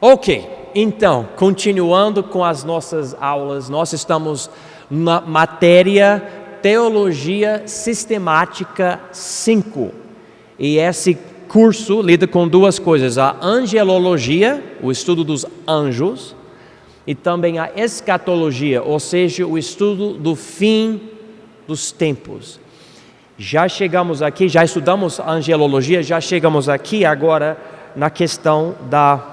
Ok, então, continuando com as nossas aulas, nós estamos na matéria Teologia Sistemática 5. E esse curso lida com duas coisas: a angelologia, o estudo dos anjos, e também a escatologia, ou seja, o estudo do fim dos tempos. Já chegamos aqui, já estudamos a angelologia, já chegamos aqui agora na questão da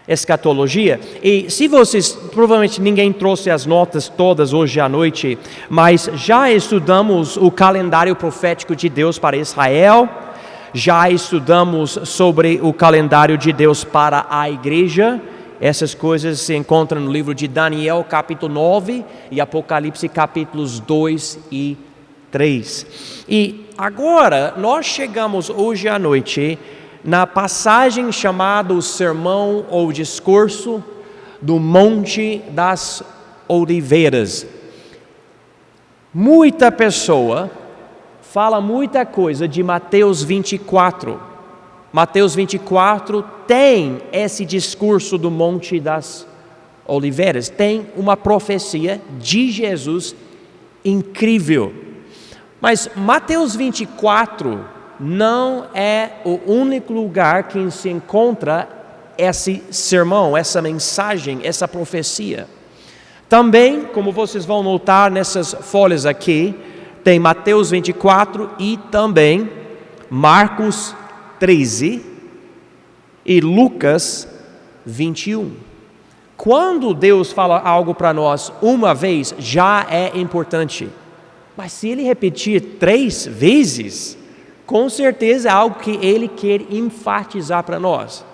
escatologia. E se vocês, provavelmente ninguém trouxe as notas todas hoje à noite, mas já estudamos o calendário profético de Deus para Israel, já estudamos sobre o calendário de Deus para a igreja. Essas coisas se encontram no livro de Daniel, capítulo 9, e Apocalipse, capítulos 2 e 3. E agora, nós chegamos hoje à noite na passagem chamada o Sermão ou Discurso do Monte das Oliveiras. Muita pessoa fala muita coisa de Mateus 24. Mateus 24 tem esse discurso do Monte das Oliveiras, tem uma profecia de Jesus incrível. Mas Mateus 24 não é o único lugar que se encontra esse sermão, essa mensagem, essa profecia. Também, como vocês vão notar nessas folhas aqui, tem Mateus 24 e também Marcos 13 e Lucas 21. Quando Deus fala algo para nós uma vez, já é importante. Mas se Ele repetir 3 vezes, com certeza é algo que Ele quer enfatizar para nós.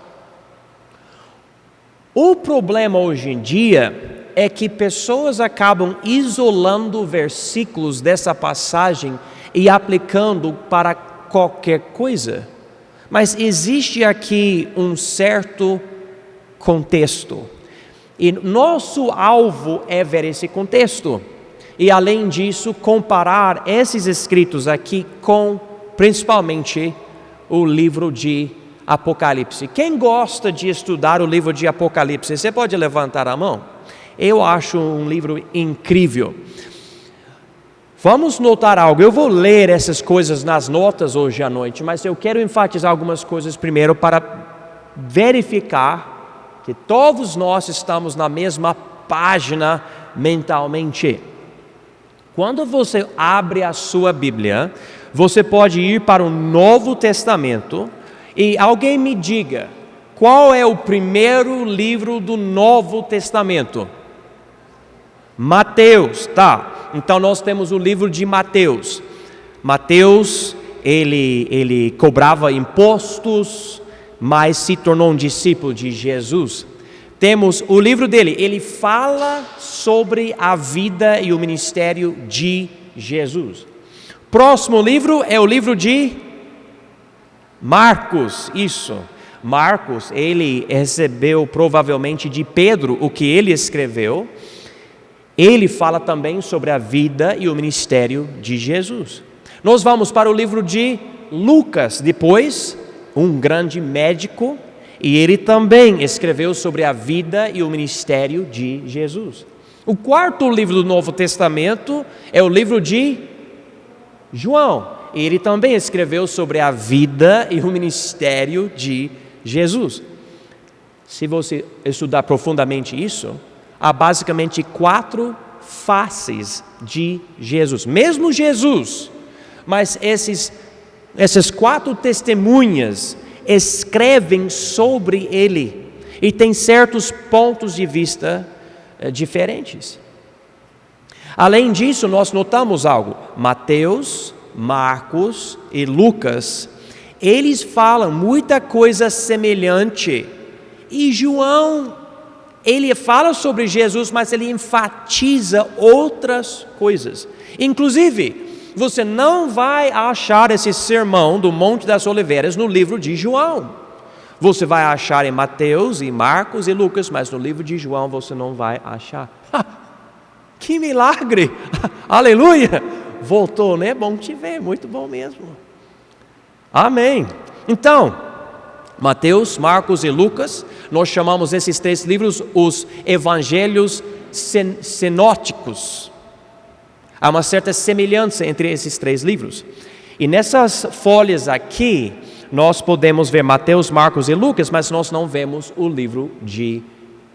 O problema hoje em dia é que pessoas acabam isolando versículos dessa passagem e aplicando para qualquer coisa. Mas existe aqui um certo contexto. E nosso alvo é ver esse contexto. E além disso, comparar esses escritos aqui com, principalmente, o livro de Apocalipse. Quem gosta de estudar o livro de Apocalipse? Você pode levantar a mão? Eu acho um livro incrível. Vamos notar algo. Eu vou ler essas coisas nas notas hoje à noite, mas eu quero enfatizar algumas coisas primeiro para verificar que todos nós estamos na mesma página mentalmente. Quando você abre a sua Bíblia, você pode ir para o Novo Testamento e alguém me diga qual é o primeiro livro do Novo Testamento. Mateus, tá? Então nós temos o livro de Mateus. Mateus, ele cobrava impostos, mas se tornou um discípulo de Jesus. Temos o livro dele, ele fala sobre a vida e o ministério de Jesus. Próximo livro é o livro de Marcos, isso. Marcos, ele recebeu provavelmente de Pedro o que ele escreveu. Ele fala também sobre a vida e o ministério de Jesus. Nós vamos para o livro de Lucas, depois, um grande médico, e ele também escreveu sobre a vida e o ministério de Jesus. O quarto livro do Novo Testamento é o livro de João. Ele também escreveu sobre a vida e o ministério de Jesus. Se você estudar profundamente isso, há basicamente 4 faces de Jesus. Mesmo Jesus, mas essas 4 testemunhas escrevem sobre ele e tem certos pontos de vista diferentes. Além disso, nós notamos algo. Mateus, Marcos e Lucas, eles falam muita coisa semelhante. E João, ele fala sobre Jesus, mas ele enfatiza outras coisas. Inclusive, você não vai achar esse sermão do Monte das Oliveiras no livro de João. Você vai achar em Mateus, e Marcos e Lucas, mas no livro de João você não vai achar. Que milagre! Aleluia! Voltou, né? Bom te ver, muito bom mesmo. Amém. Então, Mateus, Marcos e Lucas. Nós chamamos esses 3 livros os evangelhos sinóticos. Há uma certa semelhança entre esses 3 livros. E nessas folhas aqui, nós podemos ver Mateus, Marcos e Lucas, mas nós não vemos o livro de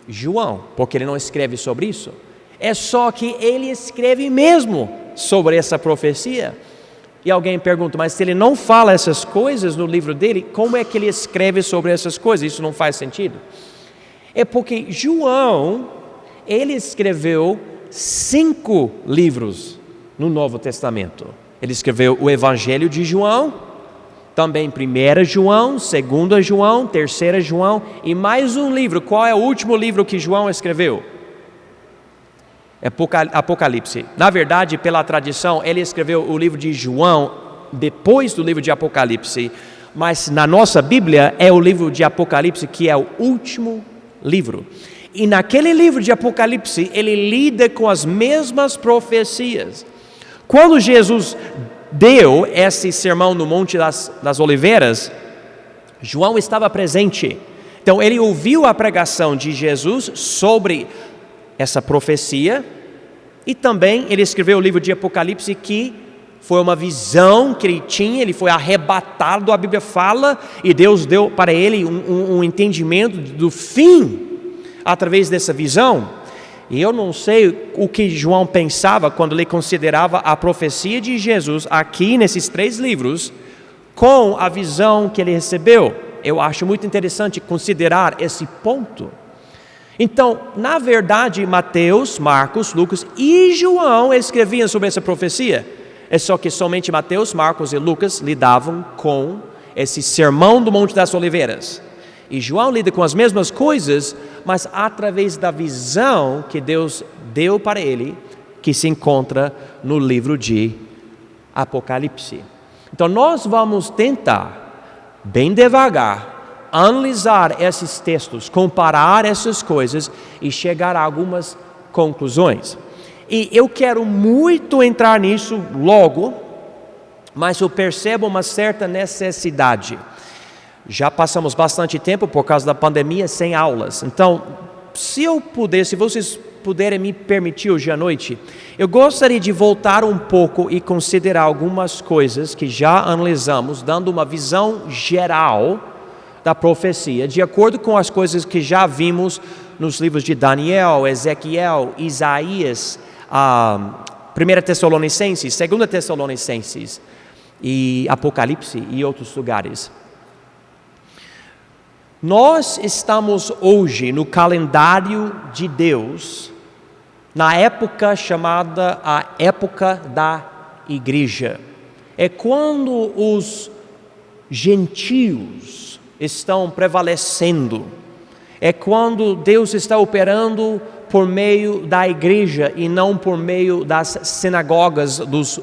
João, porque ele não escreve sobre isso. É só que ele escreve mesmo sobre essa profecia. E alguém pergunta, mas se ele não fala essas coisas no livro dele, como é que ele escreve sobre essas coisas? Isso não faz sentido. É porque João, ele escreveu 5 livros no Novo Testamento. Ele escreveu o Evangelho de João, também 1 João, 2 João, 3 João e mais um livro. Qual é o último livro que João escreveu? Apocalipse. Na verdade, pela tradição, ele escreveu o livro de João depois do livro de Apocalipse, mas na nossa Bíblia é o livro de Apocalipse que é o último livro. E naquele livro de Apocalipse, ele lida com as mesmas profecias. Quando Jesus deu esse sermão no Monte das Oliveiras, João estava presente. Então ele ouviu a pregação de Jesus sobre essa profecia, e também ele escreveu o livro de Apocalipse, que foi uma visão que ele tinha, ele foi arrebatado, a Bíblia fala, e Deus deu para ele um entendimento do fim, através dessa visão. E eu não sei o que João pensava quando ele considerava a profecia de Jesus aqui nesses 3 livros, com a visão que ele recebeu. Eu acho muito interessante considerar esse ponto. Então, na verdade, Mateus, Marcos, Lucas e João escreviam sobre essa profecia. É só que somente Mateus, Marcos e Lucas lidavam com esse sermão do Monte das Oliveiras. E João lida com as mesmas coisas, mas através da visão que Deus deu para ele, que se encontra no livro de Apocalipse. Então nós vamos tentar, bem devagar, analisar esses textos, comparar essas coisas e chegar a algumas conclusões. E eu quero muito entrar nisso logo, mas eu percebo uma certa necessidade. Já passamos bastante tempo por causa da pandemia sem aulas. Então, se vocês puderem me permitir hoje à noite, eu gostaria de voltar um pouco e considerar algumas coisas que já analisamos, dando uma visão geral da profecia, de acordo com as coisas que já vimos nos livros de Daniel, Ezequiel, Isaías, 1 Tessalonicenses, 2 Tessalonicenses e Apocalipse e outros lugares. Nós estamos hoje no calendário de Deus, na época chamada a época da igreja. É quando os gentios estão prevalecendo. É quando Deus está operando por meio da igreja e não por meio das sinagogas dos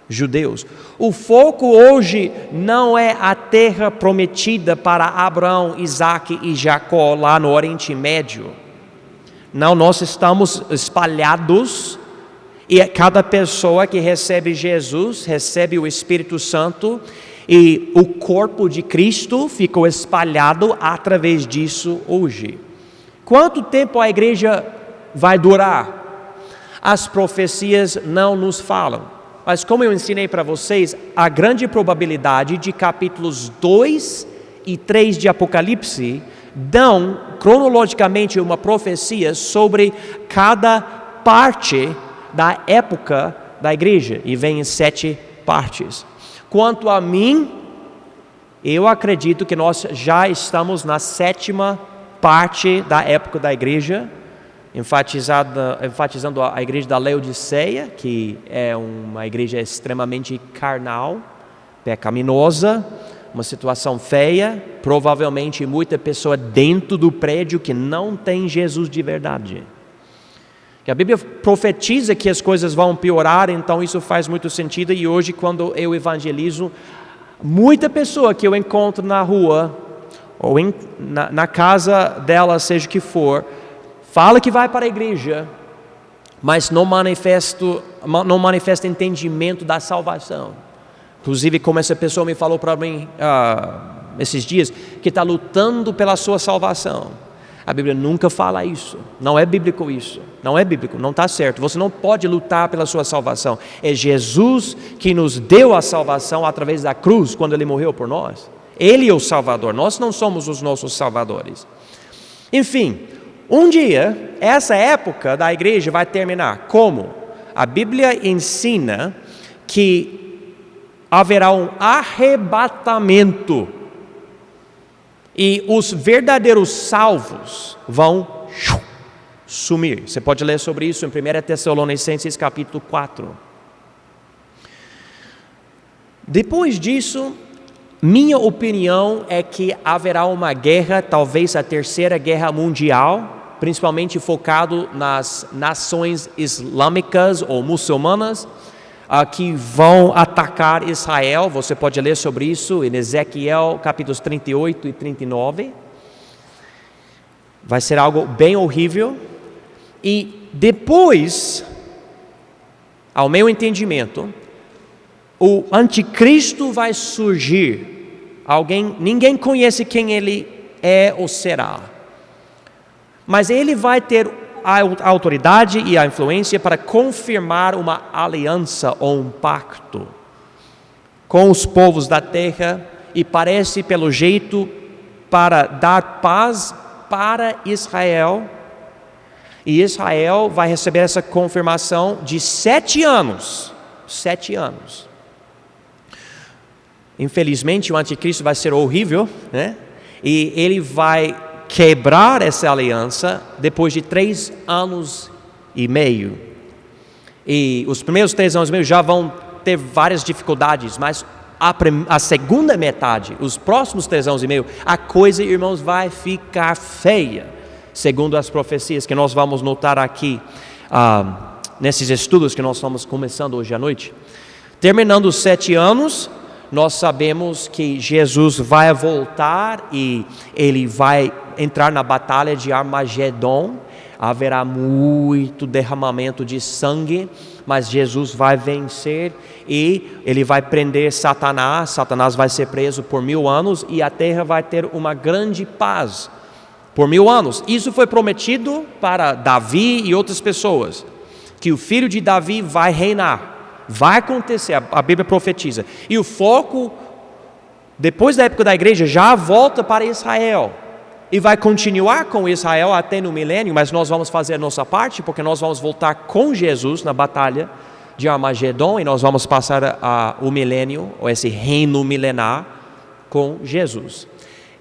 judeus. O foco hoje não é a terra prometida para Abraão, Isaque e Jacó lá no Oriente Médio. Não, nós estamos espalhados e cada pessoa que recebe Jesus recebe o Espírito Santo e o corpo de Cristo ficou espalhado através disso hoje. Quanto tempo a igreja vai durar? As profecias não nos falam. Mas como eu ensinei para vocês, a grande probabilidade de capítulos 2 e 3 de Apocalipse dão cronologicamente uma profecia sobre cada parte da época da igreja, e vem em 7 partes. Quanto a mim, eu acredito que nós já estamos na 7ª parte da época da igreja, enfatizando a igreja da Laodiceia, que é uma igreja extremamente carnal, pecaminosa, uma situação feia, provavelmente muita pessoa dentro do prédio que não tem Jesus de verdade. Que a Bíblia profetiza que as coisas vão piorar, então isso faz muito sentido. E hoje, quando eu evangelizo, muita pessoa que eu encontro na rua ou na casa dela, seja o que for, fala que vai para a igreja, mas não manifesta entendimento da salvação. Inclusive, como essa pessoa me falou para mim esses dias, que está lutando pela sua salvação. A Bíblia nunca fala isso. Não é bíblico isso. Não é bíblico, não está certo. Você não pode lutar pela sua salvação. É Jesus que nos deu a salvação através da cruz, quando Ele morreu por nós. Ele é o Salvador, nós não somos os nossos salvadores. Enfim, um dia, essa época da igreja vai terminar. Como? A Bíblia ensina que haverá um arrebatamento e os verdadeiros salvos vão sumir. Você pode ler sobre isso em 1 Tessalonicenses capítulo 4. Depois disso, minha opinião é que haverá uma guerra, talvez a terceira guerra mundial, principalmente focado nas nações islâmicas ou muçulmanas, que vão atacar Israel. Você pode ler sobre isso em Ezequiel capítulos 38 e 39. Vai ser algo bem horrível. E depois, ao meu entendimento, o anticristo vai surgir. Ninguém conhece quem ele é ou será. Mas ele vai ter a autoridade e a influência para confirmar uma aliança ou um pacto com os povos da terra, e parece pelo jeito para dar paz para Israel, e Israel vai receber essa confirmação de 7 anos. 7 anos. Infelizmente o anticristo vai ser horrível, né? E ele vai quebrar essa aliança depois de 3 anos e meio. E os primeiros 3 anos e meio já vão ter várias dificuldades, mas a segunda metade, os próximos 3 anos e meio, a coisa, irmãos, vai ficar feia, segundo as profecias que nós vamos notar aqui, nesses estudos que nós estamos começando hoje à noite. Terminando os 7 anos, nós sabemos que Jesus vai voltar e Ele vai entrar na batalha de Armagedon. Haverá muito derramamento de sangue, mas Jesus vai vencer e Ele vai prender Satanás. Satanás vai ser preso por 1000 anos e a terra vai ter uma grande paz por 1000 anos. Isso foi prometido para Davi e outras pessoas, que o filho de Davi vai reinar. Vai acontecer, a Bíblia profetiza. E o foco, depois da época da igreja, já volta para Israel. E vai continuar com Israel até no milênio, mas nós vamos fazer a nossa parte, porque nós vamos voltar com Jesus na batalha de Armagedon, e nós vamos passar o milênio, ou esse reino milenar, com Jesus.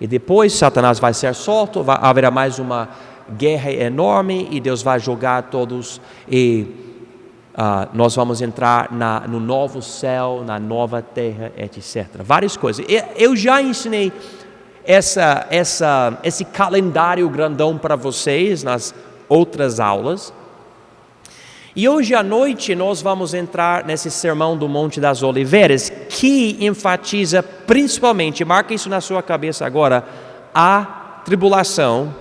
E depois Satanás vai ser solto, haverá mais uma guerra enorme, e Deus vai julgar todos, e nós vamos entrar no novo céu, na nova terra, etc. Várias coisas. Eu já ensinei esse calendário grandão para vocês nas outras aulas. E hoje à noite nós vamos entrar nesse sermão do Monte das Oliveiras, que enfatiza principalmente, marca isso na sua cabeça agora, a tribulação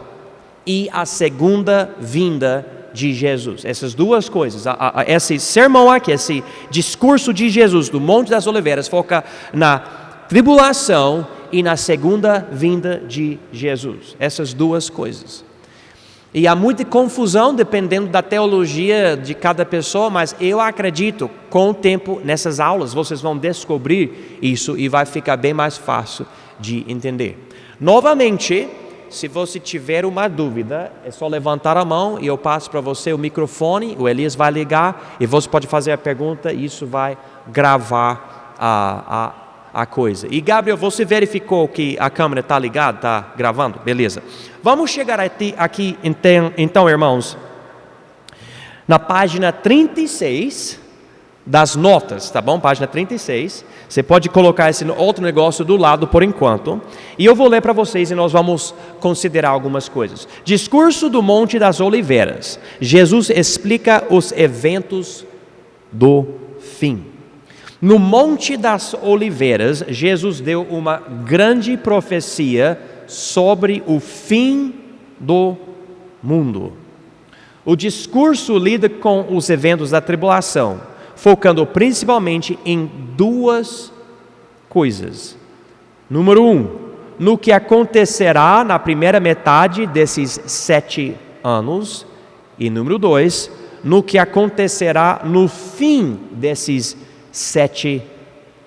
e a segunda vinda de Jesus. Essas duas coisas, esse sermão aqui, esse discurso de Jesus do Monte das Oliveiras, foca na tribulação e na segunda vinda de Jesus. Essas duas coisas. E há muita confusão dependendo da teologia de cada pessoa, mas eu acredito, com o tempo, nessas aulas, vocês vão descobrir isso e vai ficar bem mais fácil de entender. Novamente, se você tiver uma dúvida, é só levantar a mão e eu passo para você o microfone, o Elias vai ligar e você pode fazer a pergunta e isso vai gravar a coisa. E Gabriel, você verificou que a câmera está ligada, está gravando? Beleza. Vamos chegar aqui então, irmãos, na página 36 das notas, tá bom? Página 36. Você pode colocar esse outro negócio do lado por enquanto. E eu vou ler para vocês e nós vamos considerar algumas coisas. Discurso do Monte das Oliveiras. Jesus explica os eventos do fim. No Monte das Oliveiras, Jesus deu uma grande profecia sobre o fim do mundo. O discurso lida com os eventos da tribulação, focando principalmente em 2 coisas. Número 1, no que acontecerá na primeira metade desses 7 anos, e número 2, no que acontecerá no fim desses 7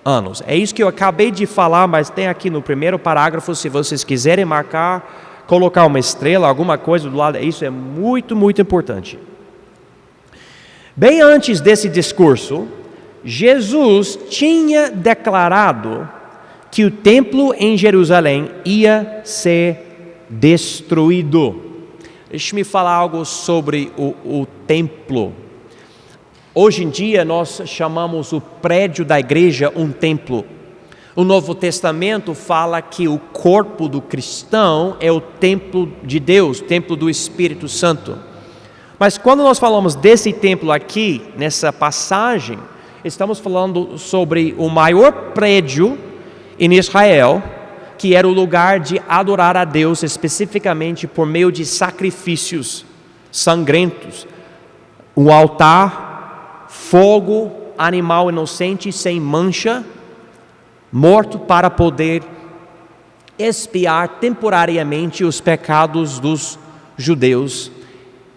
anos. É isso que eu acabei de falar, mas tem aqui no primeiro parágrafo, se vocês quiserem marcar, colocar uma estrela, alguma coisa do lado, isso é muito, muito importante. Bem antes desse discurso, Jesus tinha declarado que o templo em Jerusalém ia ser destruído. Deixe-me falar algo sobre o templo. Hoje em dia nós chamamos o prédio da igreja um templo. O Novo Testamento fala que o corpo do cristão é o templo de Deus, o templo do Espírito Santo. Mas quando nós falamos desse templo aqui, nessa passagem, estamos falando sobre o maior prédio em Israel, que era o lugar de adorar a Deus especificamente por meio de sacrifícios sangrentos. Um altar, fogo, animal inocente sem mancha, morto para poder expiar temporariamente os pecados dos judeus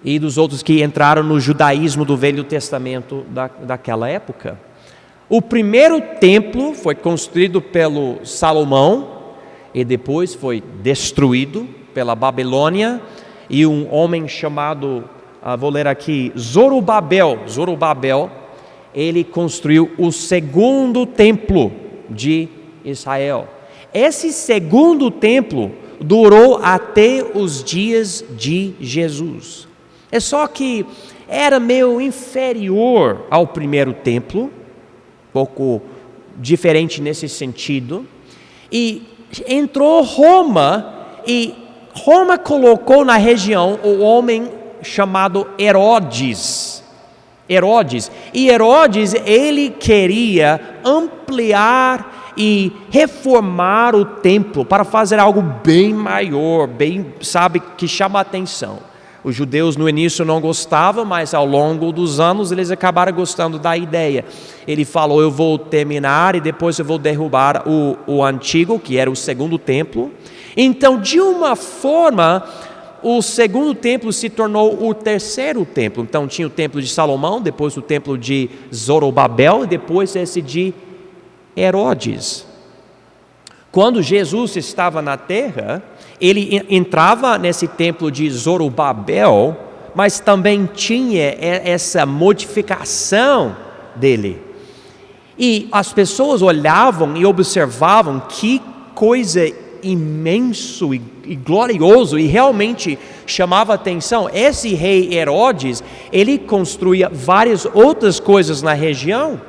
e dos outros que entraram no judaísmo do Velho Testamento daquela época. O primeiro templo foi construído pelo Salomão e depois foi destruído pela Babilônia, e um homem chamado, vou ler aqui, Zorobabel, ele construiu o segundo templo de Israel. Esse segundo templo durou até os dias de Jesus. É só que era meio inferior ao primeiro templo, pouco diferente nesse sentido, e entrou Roma, e Roma colocou na região o homem chamado Herodes, e Herodes, ele queria ampliar e reformar o templo para fazer algo bem maior, bem, que chama a atenção. Os judeus no início não gostavam, mas ao longo dos anos eles acabaram gostando da ideia. Ele falou, eu vou terminar e depois eu vou derrubar o antigo, que era o segundo templo. Então, de uma forma, o segundo templo se tornou o terceiro templo. Então, tinha o templo de Salomão, depois o templo de Zorobabel e depois esse de Herodes. Quando Jesus estava na terra, ele entrava nesse templo de Zorobabel, mas também tinha essa modificação dele. E as pessoas olhavam e observavam que coisa imenso e glorioso, e realmente chamava atenção. Esse rei Herodes, ele construía várias outras coisas na região,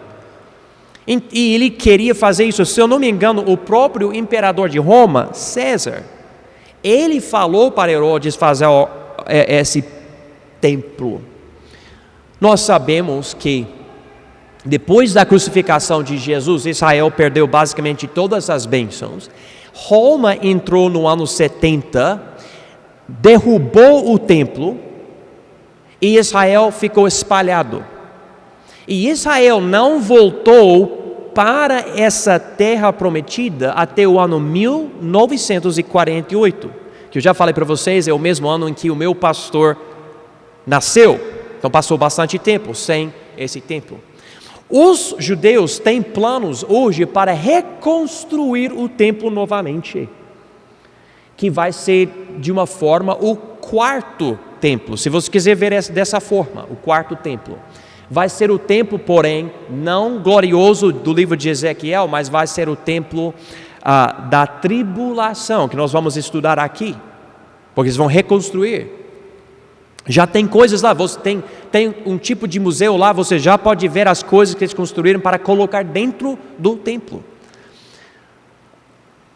e ele queria fazer isso. Se eu não me engano, o próprio imperador de Roma, César, ele falou para Herodes fazer esse templo. Nós sabemos que depois da crucificação de Jesus, Israel perdeu basicamente todas as bênçãos. Roma entrou no ano 70, derrubou o templo e Israel ficou espalhado. E Israel não voltou para essa terra prometida até o ano 1948, que eu já falei para vocês, é o mesmo ano em que o meu pastor nasceu. Então passou bastante tempo sem esse templo. Os judeus têm planos hoje para reconstruir o templo novamente, que vai ser de uma forma o quarto templo. Se você quiser ver dessa forma, o quarto templo. Vai ser o templo, porém, não glorioso do livro de Ezequiel, mas vai ser o templo da tribulação, que nós vamos estudar aqui, porque eles vão reconstruir. Já tem coisas lá, você tem um tipo de museu lá, você já pode ver as coisas que eles construíram para colocar dentro do templo.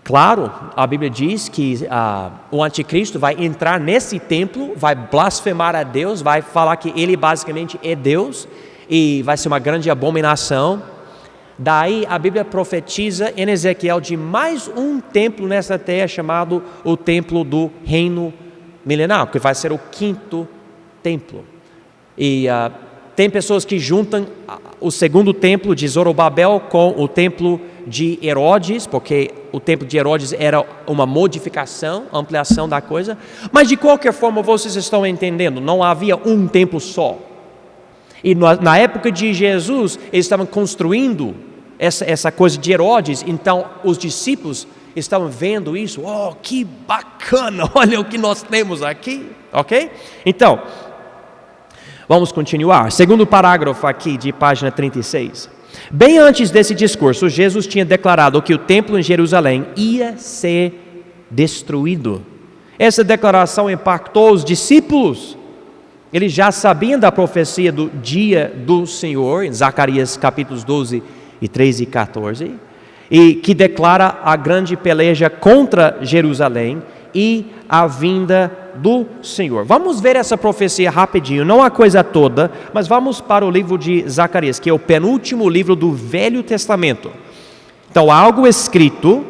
Claro, a Bíblia diz que o anticristo vai entrar nesse templo, vai blasfemar a Deus, vai falar que ele basicamente é Deus, e vai ser uma grande abominação. Daí a Bíblia profetiza em Ezequiel de mais um templo nessa terra, chamado o templo do reino milenar, que vai ser o quinto templo. E tem pessoas que juntam o segundo templo de Zorobabel com o templo de Herodes, porque o templo de Herodes era uma modificação, ampliação da coisa. Mas de qualquer forma, vocês estão entendendo, não havia um templo só. E na época de Jesus, eles estavam construindo essa coisa de Herodes, então os discípulos estavam vendo isso. Oh, que bacana, olha o que nós temos aqui, ok? Então, vamos continuar. Segundo parágrafo aqui de página 36. Bem antes desse discurso, Jesus tinha declarado que o templo em Jerusalém ia ser destruído. Essa declaração impactou os discípulos. Eles já sabiam da profecia do dia do Senhor, em Zacarias capítulos 12 e 13 e 14, e que declara a grande peleja contra Jerusalém e a vinda do Senhor. Vamos ver essa profecia rapidinho, não a coisa toda, mas vamos para o livro de Zacarias, que é o penúltimo livro do Velho Testamento. Então, algo escrito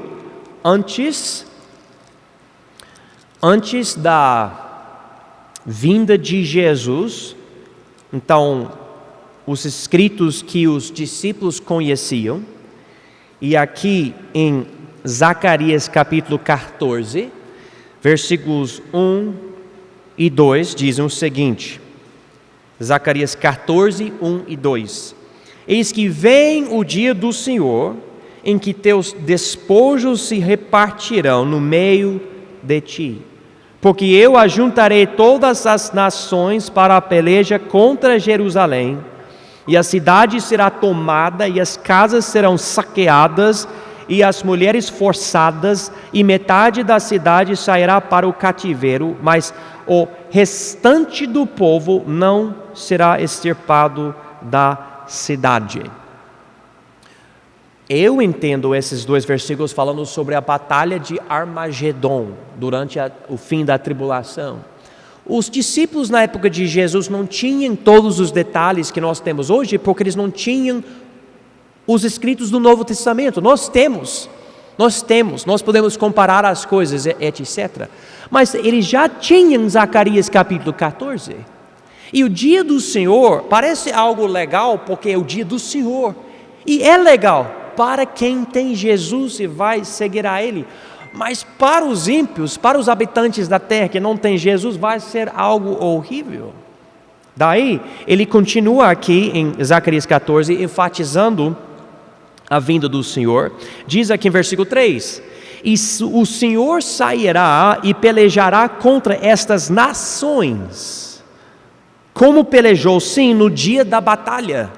antes da vinda de Jesus. Então, os escritos que os discípulos conheciam, e aqui em Zacarias capítulo 14, versículos 1 e 2, dizem o seguinte, Zacarias 14, 1 e 2. Eis que vem o dia do Senhor, em que teus despojos se repartirão no meio de ti. Porque eu ajuntarei todas as nações para a peleja contra Jerusalém, e a cidade será tomada, e as casas serão saqueadas, e as mulheres forçadas, e metade da cidade sairá para o cativeiro, mas o restante do povo não será extirpado da cidade. Eu entendo esses dois versículos falando sobre a batalha de Armagedon, durante o fim da tribulação. Os discípulos na época de Jesus não tinham todos os detalhes que nós temos hoje, porque eles não tinham os escritos do Novo Testamento. Nós podemos comparar as coisas, etc. Mas eles já tinham Zacarias capítulo 14. E o dia do Senhor parece algo legal, porque é o dia do Senhor. E é legal para quem tem Jesus e vai seguir a Ele. Mas para os ímpios, para os habitantes da terra que não tem Jesus, vai ser algo horrível. Daí, ele continua aqui em Zacarias 14, enfatizando a vinda do Senhor. Diz aqui em versículo 3, e o Senhor sairá e pelejará contra estas nações, como pelejou sim no dia da batalha.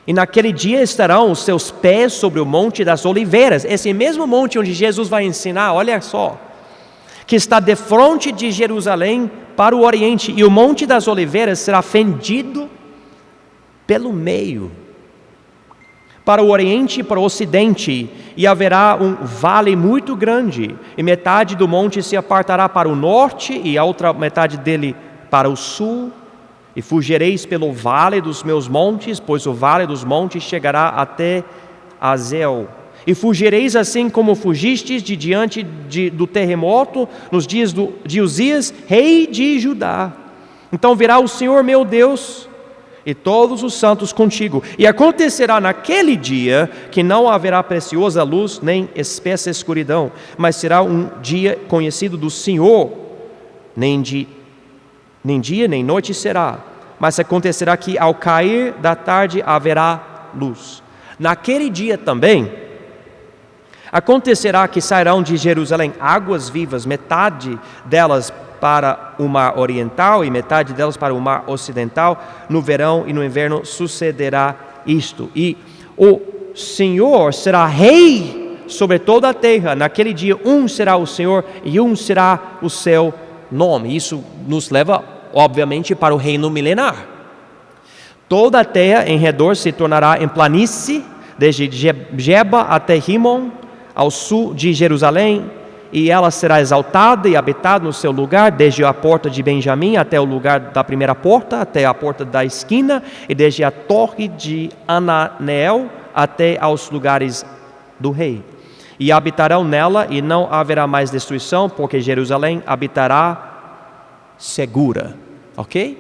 E naquele dia estarão os seus pés sobre o Monte das Oliveiras, esse mesmo monte onde Jesus vai ensinar, olha só, que está defronte de Jerusalém para o oriente, e o Monte das Oliveiras será fendido pelo meio, para o oriente e para o ocidente, e haverá um vale muito grande, e metade do monte se apartará para o norte, e a outra metade dele para o sul. E fugireis pelo vale dos meus montes, pois o vale dos montes chegará até Azel. E fugireis assim como fugistes de diante do terremoto nos dias de Uzias, rei de Judá. Então virá o Senhor meu Deus e todos os santos contigo. E acontecerá naquele dia que não haverá preciosa luz nem espessa escuridão, mas será um dia conhecido do Senhor, nem dia nem noite será, mas acontecerá que ao cair da tarde haverá luz. Naquele dia também, acontecerá que sairão de Jerusalém águas vivas, metade delas para o mar oriental e metade delas para o mar ocidental. No verão e no inverno sucederá isto. E o Senhor será rei sobre toda a terra. Naquele dia um será o Senhor e um será o seu nome. Isso nos leva obviamente para o reino milenar. Toda a terra em redor se tornará em planície, desde Geba até Rimon, ao sul de Jerusalém, e ela será exaltada e habitada no seu lugar, desde a porta de Benjamim até o lugar da primeira porta, até a porta da esquina, e desde a torre de Ananeel até aos lugares do rei. E habitarão nela, e não haverá mais destruição, porque Jerusalém habitará segura. Ok?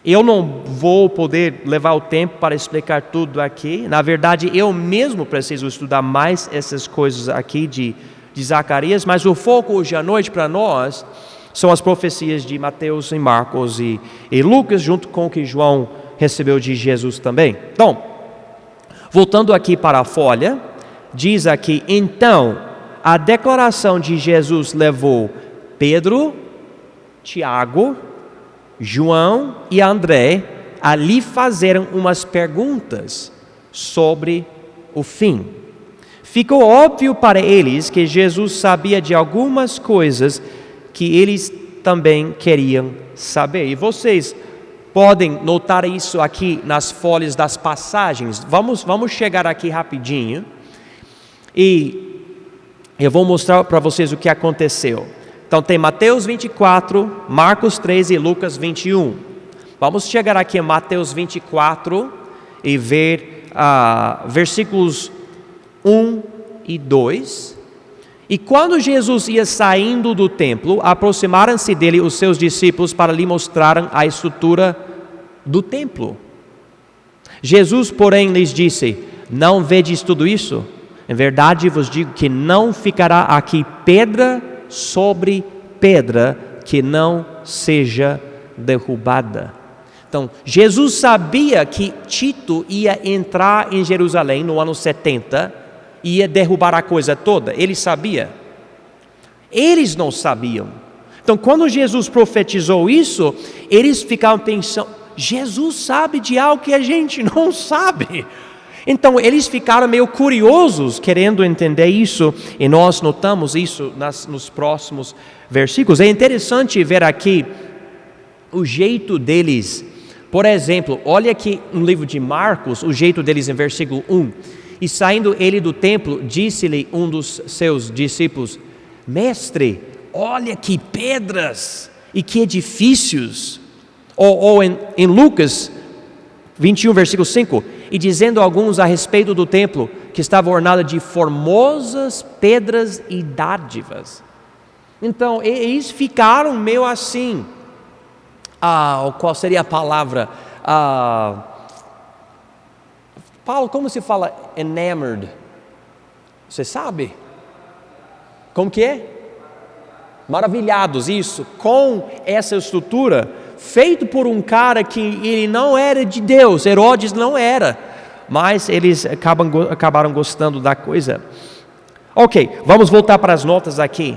Eu não vou poder levar o tempo para explicar tudo aqui. Na verdade, eu mesmo preciso estudar mais essas coisas aqui de Zacarias, mas o foco hoje à noite para nós são as profecias de Mateus e Marcos e Lucas, junto com o que João recebeu de Jesus também. Então, voltando aqui para a folha, diz aqui: então, a declaração de Jesus levou Pedro, Tiago, João e André a lhe fazerem umas perguntas sobre o fim. Ficou óbvio para eles que Jesus sabia de algumas coisas que eles também queriam saber. E vocês podem notar isso aqui nas folhas das passagens. Vamos chegar aqui rapidinho e eu vou mostrar para vocês o que aconteceu. Então tem Mateus 24, Marcos 13 e Lucas 21. Vamos chegar aqui em Mateus 24 e ver versículos 1 e 2. E quando Jesus ia saindo do templo, aproximaram-se dele os seus discípulos para lhe mostrarem a estrutura do templo. Jesus, porém, lhes disse: não vedes tudo isso? Em verdade vos digo que não ficará aqui pedra sobre pedra que não seja derrubada. Então, Jesus sabia que Tito ia entrar em Jerusalém no ano 70 e ia derrubar a coisa toda. Ele sabia. Eles não sabiam. Então, quando Jesus profetizou isso, eles ficavam pensando: Jesus sabe de algo que a gente não sabe. Então eles ficaram meio curiosos, querendo entender isso, e nós notamos isso nos próximos versículos. É interessante ver aqui o jeito deles. Por exemplo, olha aqui no livro de Marcos, o jeito deles em versículo 1. E saindo ele do templo, disse-lhe um dos seus discípulos: mestre, olha que pedras e que edifícios. Ou em Lucas 21, versículo 5, e dizendo a alguns a respeito do templo, que estava ornado de formosas pedras e dádivas. Então, eles ficaram meio assim, qual seria a palavra? Paulo, como se fala enamored? Você sabe? Como que é? Maravilhados, isso, com essa estrutura, feito por um cara que ele não era de Deus. Herodes não era, mas eles acabaram gostando da coisa. Ok, vamos voltar para as notas aqui.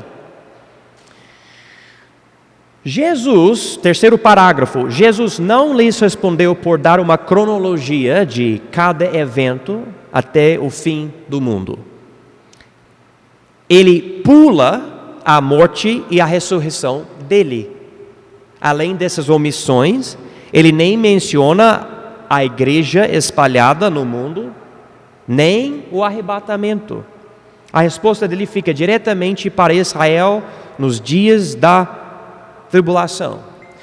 Jesus, terceiro parágrafo, Jesus não lhes respondeu por dar uma cronologia de cada evento até o fim do mundo. Ele pula a morte e a ressurreição dele. Além dessas omissões, ele nem menciona a igreja espalhada no mundo, nem o arrebatamento. A resposta dele fica diretamente para Israel nos dias da tribulação.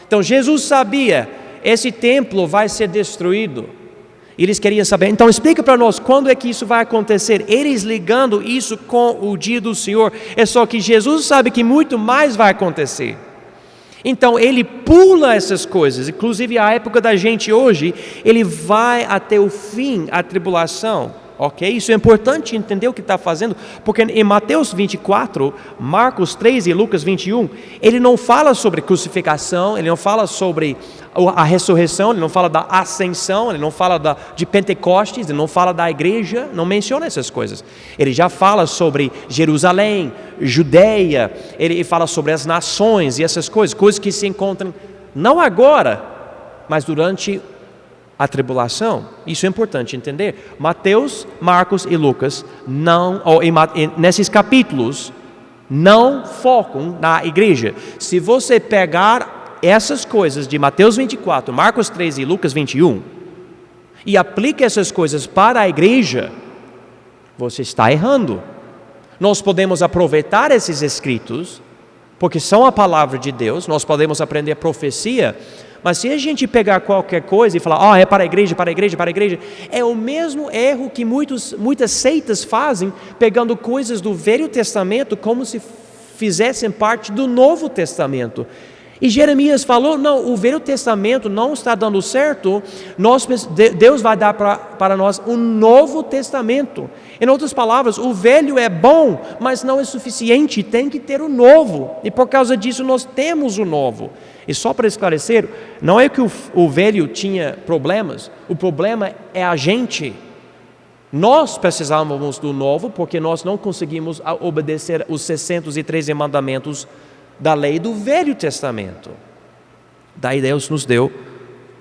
Então Jesus sabia, esse templo vai ser destruído. Eles queriam saber, então explica para nós quando é que isso vai acontecer. Eles ligando isso com o dia do Senhor. É só que Jesus sabe que muito mais vai acontecer. Então ele pula essas coisas, inclusive a época da gente hoje, ele vai até o fim, a tribulação, ok? Isso é importante entender o que está fazendo, porque em Mateus 24, Marcos 3 e Lucas 21, ele não fala sobre crucificação, ele não fala sobre a ressurreição, ele não fala da ascensão, ele não fala de Pentecostes, ele não fala da igreja, não menciona essas coisas. Ele já fala sobre Jerusalém, Judeia, ele fala sobre as nações e essas coisas que se encontram não agora, mas durante a tribulação. Isso é importante entender. Mateus, Marcos e Lucas nesses capítulos não focam na igreja. Se você pegar essas coisas de Mateus 24, Marcos 13 e Lucas 21 e aplica essas coisas para a igreja, você está errando. Nós podemos aproveitar esses escritos, porque são a palavra de Deus, nós podemos aprender a profecia, mas se a gente pegar qualquer coisa e falar, é para a igreja, para a igreja, para a igreja, é o mesmo erro que muitas seitas fazem, pegando coisas do Velho Testamento como se fizessem parte do Novo Testamento. E Jeremias falou, não, o Velho Testamento não está dando certo, Deus vai dar para nós um Novo Testamento. Em outras palavras, o velho é bom, mas não é suficiente, tem que ter o novo. E por causa disso nós temos o novo. E só para esclarecer, não é que o velho tinha problemas, o problema é a gente. Nós precisávamos do novo porque nós não conseguimos obedecer os 613 mandamentos da lei do Velho Testamento. Daí Deus nos deu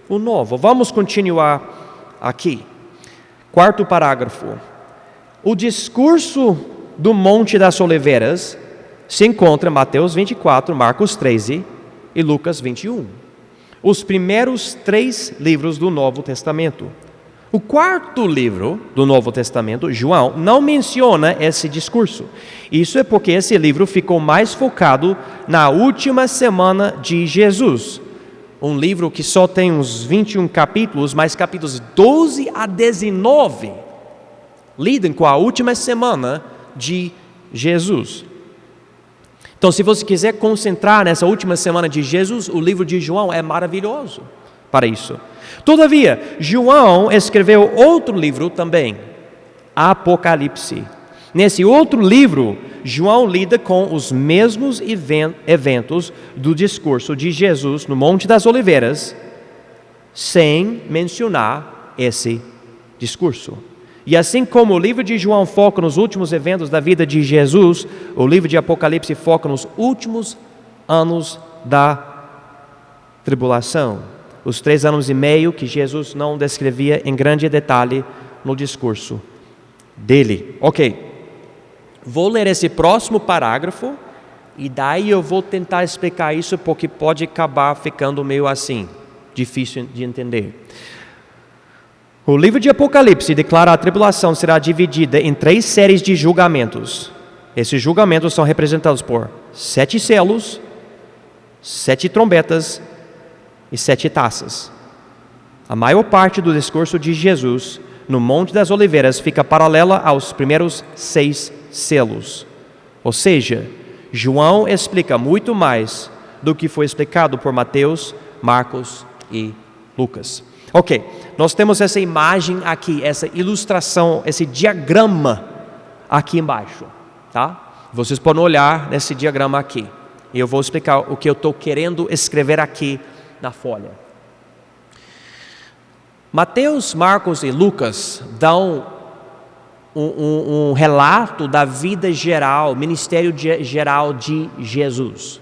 o novo. Vamos continuar aqui. Quarto parágrafo. O discurso do Monte das Oliveiras se encontra em Mateus 24, Marcos 13 e Lucas 21. Os primeiros 3 livros do Novo Testamento. O quarto livro do Novo Testamento, João, não menciona esse discurso. Isso é porque esse livro ficou mais focado na última semana de Jesus. Um livro que só tem uns 21 capítulos, mas capítulos 12 a 19 lidam com a última semana de Jesus. Então, se você quiser concentrar nessa última semana de Jesus, o livro de João é maravilhoso para isso. Todavia, João escreveu outro livro também, Apocalipse. Nesse outro livro, João lida com os mesmos eventos do discurso de Jesus no Monte das Oliveiras, sem mencionar esse discurso. E assim como o livro de João foca nos últimos eventos da vida de Jesus, o livro de Apocalipse foca nos últimos anos da tribulação. Os 3 anos e meio que Jesus não descrevia em grande detalhe no discurso dele. Ok, vou ler esse próximo parágrafo e daí eu vou tentar explicar isso porque pode acabar ficando meio assim, difícil de entender. O livro de Apocalipse declara a tribulação será dividida em 3 séries de julgamentos. Esses julgamentos são representados por 7 selos, 7 trombetas e 7 taças. A maior parte do discurso de Jesus no Monte das Oliveiras fica paralela aos primeiros 6 selos. Ou seja, João explica muito mais do que foi explicado por Mateus, Marcos e Lucas. Ok, nós temos essa imagem aqui, essa ilustração, esse diagrama aqui embaixo, tá? Vocês podem olhar nesse diagrama aqui. E eu vou explicar o que eu estou querendo escrever aqui na folha. Mateus, Marcos e Lucas dão um relato da vida geral, ministério geral de Jesus.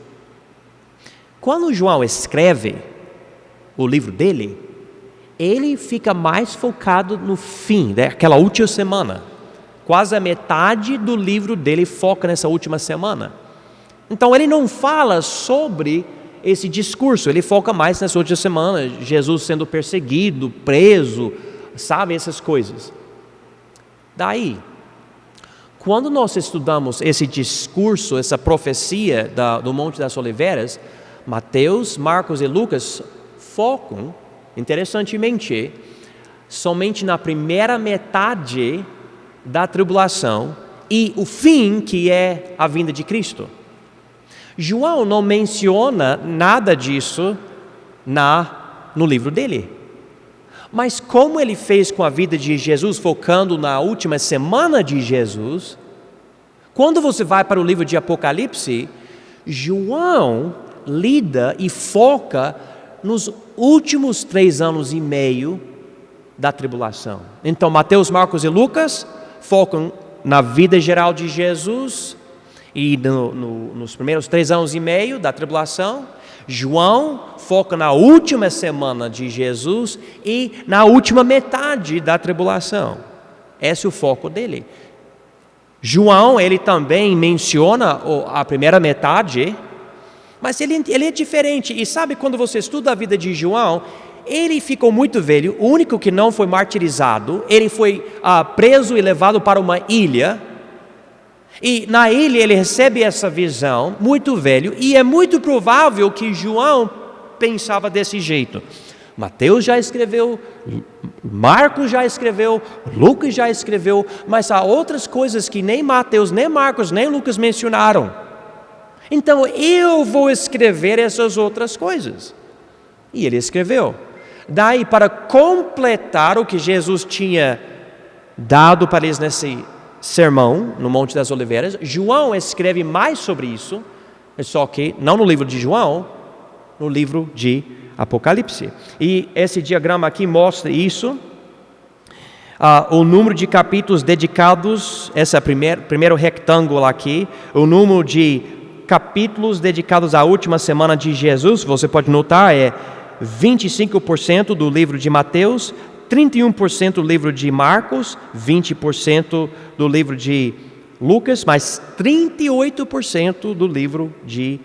Quando João escreve o livro dele, ele fica mais focado no fim, daquela última semana. Quase a metade do livro dele foca nessa última semana. Então ele não fala sobre esse discurso, ele foca mais nessa última semana, Jesus sendo perseguido, preso, sabe, essas coisas. Daí, quando nós estudamos esse discurso, essa profecia do Monte das Oliveiras, Mateus, Marcos e Lucas focam, interessantemente, somente na primeira metade da tribulação e o fim, que é a vinda de Cristo. João não menciona nada disso no livro dele. Mas como ele fez com a vida de Jesus, focando na última semana de Jesus, quando você vai para o livro de Apocalipse, João lida e foca nos últimos 3 anos e meio da tribulação. Então, Mateus, Marcos e Lucas focam na vida geral de Jesus e nos primeiros 3 anos e meio da tribulação. João foca na última semana de Jesus e na última metade da tribulação. Esse é o foco dele. João, ele também menciona a primeira metade, mas ele é diferente. E sabe, quando você estuda a vida de João, ele ficou muito velho, o único que não foi martirizado. Ele foi preso e levado para uma ilha. E na ilha ele recebe essa visão, muito velho, e é muito provável que João pensava desse jeito. Mateus já escreveu, Marcos já escreveu, Lucas já escreveu, mas há outras coisas que nem Mateus, nem Marcos, nem Lucas mencionaram. Então eu vou escrever essas outras coisas. E ele escreveu. Daí, para completar o que Jesus tinha dado para eles nesse sermão, no Monte das Oliveiras, João escreve mais sobre isso, só que não no livro de João, no livro de Apocalipse. E esse diagrama aqui mostra isso. O número de capítulos dedicados, esse é o primeiro retângulo aqui, o número de capítulos dedicados à última semana de Jesus, você pode notar, é 25% do livro de Mateus, 31% do livro de Marcos, 20% do livro de Lucas, mas 38% do livro de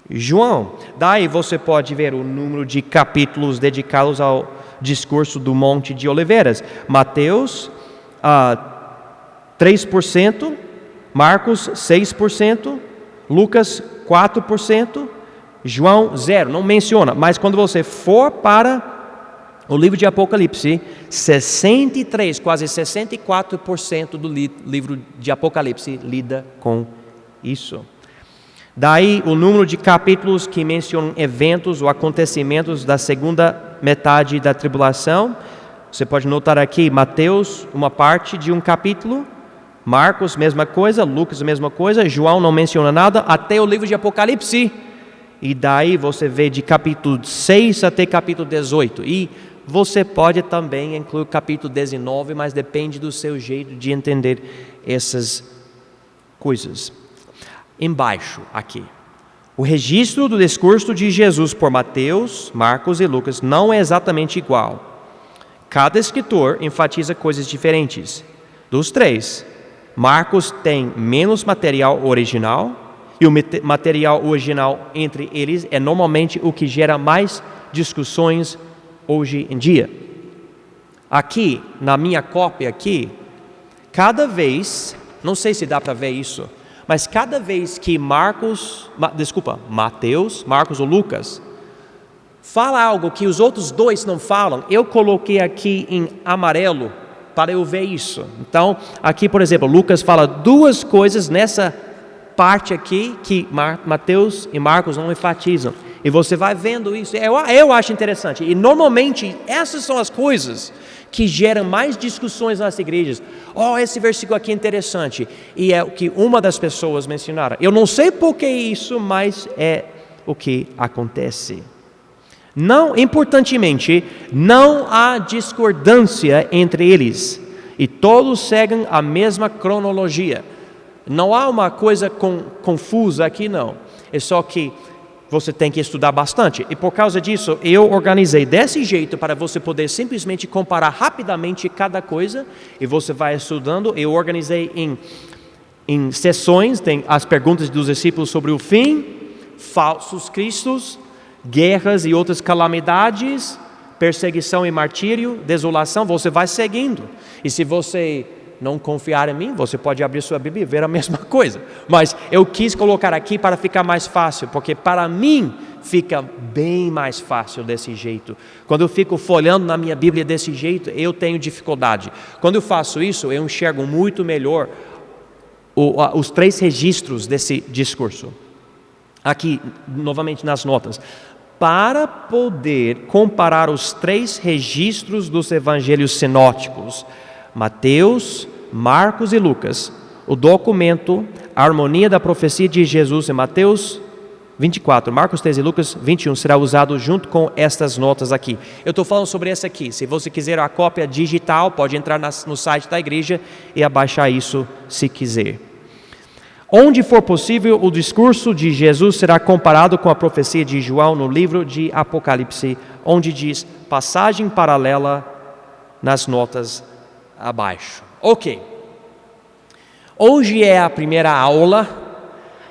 João. Daí você pode ver o número de capítulos dedicados ao discurso do Monte de Oliveiras. Mateus, 3%, Marcos, 6%, Lucas, 4%, João, 0%, não menciona. Mas quando você for para o livro de Apocalipse, 63%, quase 64% do livro de Apocalipse lida com isso. Daí o número de capítulos que mencionam eventos ou acontecimentos da segunda metade da tribulação. Você pode notar aqui, Mateus, uma parte de um capítulo, Marcos, mesma coisa, Lucas, mesma coisa, João não menciona nada, até o livro de Apocalipse. E daí você vê de capítulo 6 até capítulo 18. E você pode também incluir o capítulo 19, mas depende do seu jeito de entender essas coisas. Embaixo, aqui, o registro do discurso de Jesus por Mateus, Marcos e Lucas não é exatamente igual. Cada escritor enfatiza coisas diferentes. Dos três, Marcos tem menos material original, e o material original entre eles é normalmente o que gera mais discussões hoje em dia. Aqui, na minha cópia aqui, cada vez, não sei se dá para ver isso, mas cada vez que Mateus, Marcos ou Lucas fala algo que os outros dois não falam, eu coloquei aqui em amarelo para eu ver isso. Então, aqui, por exemplo, Lucas fala duas coisas nessa parte aqui que Mateus e Marcos não enfatizam. E você vai vendo isso. Eu acho interessante. E normalmente essas são as coisas que geram mais discussões nas igrejas. Esse versículo aqui é interessante. E é o que uma das pessoas mencionaram. Eu não sei por que isso, mas é o que acontece. Não, importantemente, não há discordância entre eles. E todos seguem a mesma cronologia. Não há uma coisa confusa aqui, não. É só que você tem que estudar bastante. E por causa disso, eu organizei desse jeito para você poder simplesmente comparar rapidamente cada coisa. E você vai estudando. Eu organizei em sessões. Tem as perguntas dos discípulos sobre o fim, falsos cristos, guerras e outras calamidades, perseguição e martírio, desolação. Você vai seguindo. E se você não confiar em mim, você pode abrir sua Bíblia e ver a mesma coisa. Mas eu quis colocar aqui para ficar mais fácil, porque para mim fica bem mais fácil desse jeito. Quando eu fico folhando na minha Bíblia desse jeito, eu tenho dificuldade. Quando eu faço isso, eu enxergo muito melhor os três registros desse discurso. Aqui, novamente nas notas. Para poder comparar os três registros dos evangelhos sinóticos, Mateus, Marcos e Lucas, o documento, a harmonia da profecia de Jesus em Mateus 24, Marcos 13 e Lucas 21 será usado junto com estas notas aqui. Eu estou falando sobre essa aqui. Se você quiser a cópia digital, pode entrar no site da igreja e abaixar isso se quiser. Onde for possível, o discurso de Jesus será comparado com a profecia de João no livro de Apocalipse, onde diz passagem paralela nas notas abaixo. Ok. Hoje é a primeira aula,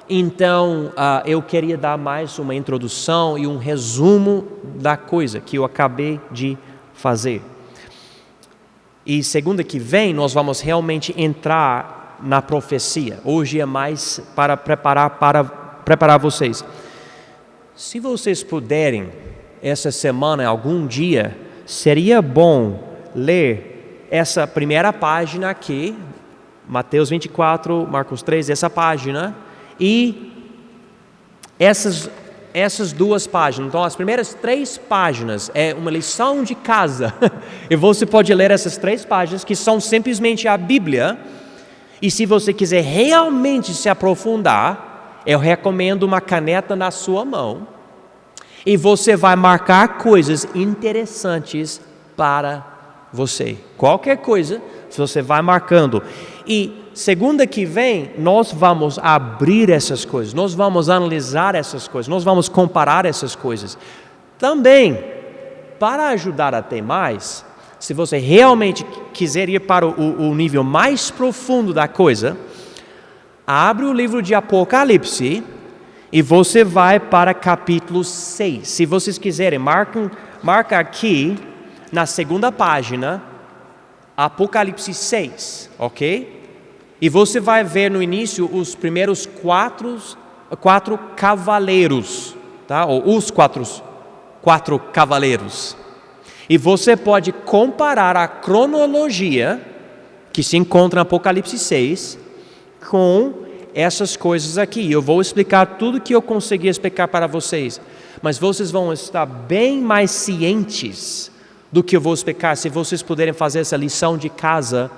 então eu queria dar mais uma introdução e um resumo da coisa que eu acabei de fazer. E segunda que vem nós vamos realmente entrar na profecia. Hoje é mais para preparar vocês. Se vocês puderem, essa semana, algum dia, seria bom ler essa primeira página aqui, Mateus 24, Marcos 3, essa página, e essas 2 páginas. Então, as primeiras 3 páginas é uma lição de casa. E você pode ler essas 3 páginas, que são simplesmente a Bíblia. E se você quiser realmente se aprofundar, eu recomendo uma caneta na sua mão. E você vai marcar coisas interessantes para você. Qualquer coisa, você vai marcando. E segunda que vem, nós vamos abrir essas coisas, nós vamos analisar essas coisas, nós vamos comparar essas coisas. Também, para ajudar a ter mais, se você realmente quiser ir para o nível mais profundo da coisa, abre o livro de Apocalipse e você vai para capítulo 6. Se vocês quiserem, marca aqui na segunda página, Apocalipse 6, ok? E você vai ver no início os primeiros quatro cavaleiros, tá? Ou os quatro cavaleiros. E você pode comparar a cronologia que se encontra em Apocalipse 6 com essas coisas aqui. Eu vou explicar tudo que eu consegui explicar para vocês, mas vocês vão estar bem mais cientes do que eu vou explicar se vocês puderem fazer essa lição de casa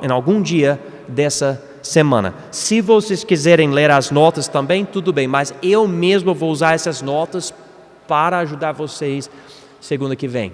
em algum dia dessa semana. Se vocês quiserem ler as notas também, tudo bem, mas eu mesmo vou usar essas notas para ajudar vocês segunda que vem.